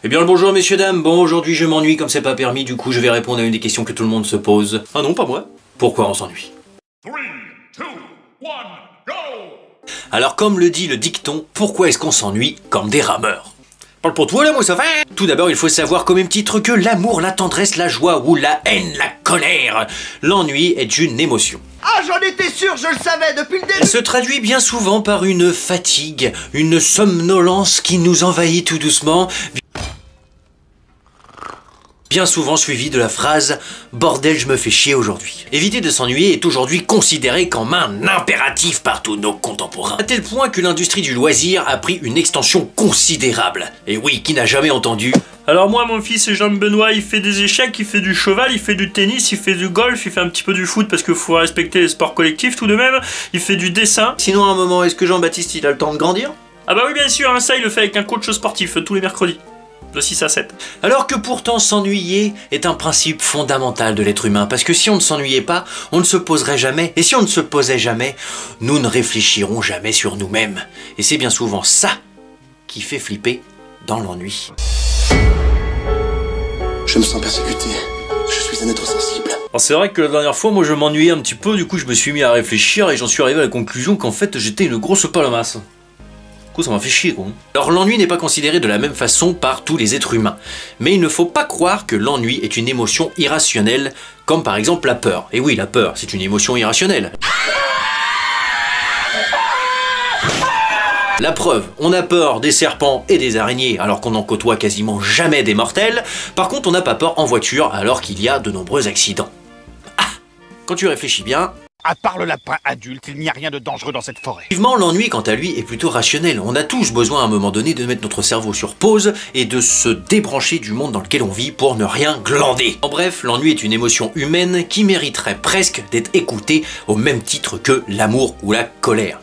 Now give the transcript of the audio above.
Eh bien le bonjour messieurs dames, bon aujourd'hui je m'ennuie comme c'est pas permis, du coup je vais répondre à une des questions que tout le monde se pose. Ah non, pas moi. Pourquoi on s'ennuie? 3, 2, 1, go! Alors comme le dit le dicton, pourquoi est-ce qu'on s'ennuie comme des rameurs? Parle pour toi là, moi ça va. Tout d'abord il faut savoir qu'au même titre que l'amour, la tendresse, la joie ou la haine, la colère, l'ennui est une émotion. Ah, j'en étais sûr, je le savais depuis le début. Elle se traduit bien souvent par une fatigue, une somnolence qui nous envahit tout doucement, bien souvent suivie de la phrase « Bordel, je me fais chier aujourd'hui ». Éviter de s'ennuyer est aujourd'hui considéré comme un impératif par tous nos contemporains. À tel point que l'industrie du loisir a pris une extension considérable. Et oui, qui n'a jamais entendu « Alors moi, mon fils Jean-Benoît, il fait des échecs, il fait du cheval, il fait du tennis, il fait du golf, il fait un petit peu du foot parce qu'il faut respecter les sports collectifs tout de même, il fait du dessin. » Sinon, à un moment, est-ce que Jean-Baptiste, il a le temps de grandir? Ah bah oui, bien sûr, hein, ça il le fait avec un coach sportif tous les mercredis. De 6 à 7. Alors que pourtant s'ennuyer est un principe fondamental de l'être humain, parce que si on ne s'ennuyait pas, on ne se poserait jamais, et si on ne se posait jamais, nous ne réfléchirons jamais sur nous-mêmes. Et c'est bien souvent ça qui fait flipper dans l'ennui. Je me sens persécuté. Je suis un être sensible. Alors c'est vrai que la dernière fois, moi je m'ennuyais un petit peu, du coup je me suis mis à réfléchir et j'en suis arrivé à la conclusion qu'en fait j'étais une grosse palamasse. Du coup ça m'a fait chier quoi. Alors l'ennui n'est pas considéré de la même façon par tous les êtres humains, mais il ne faut pas croire que l'ennui est une émotion irrationnelle, comme par exemple la peur. Et oui, la peur, c'est une émotion irrationnelle. La preuve, on a peur des serpents et des araignées alors qu'on n'en côtoie quasiment jamais des mortels. Par contre, on n'a pas peur en voiture alors qu'il y a de nombreux accidents. Ah, quand tu réfléchis bien... À part le lapin adulte, il n'y a rien de dangereux dans cette forêt. Effectivement, l'ennui, quant à lui, est plutôt rationnel. On a tous besoin à un moment donné de mettre notre cerveau sur pause et de se débrancher du monde dans lequel on vit pour ne rien glander. En bref, l'ennui est une émotion humaine qui mériterait presque d'être écoutée au même titre que l'amour ou la colère.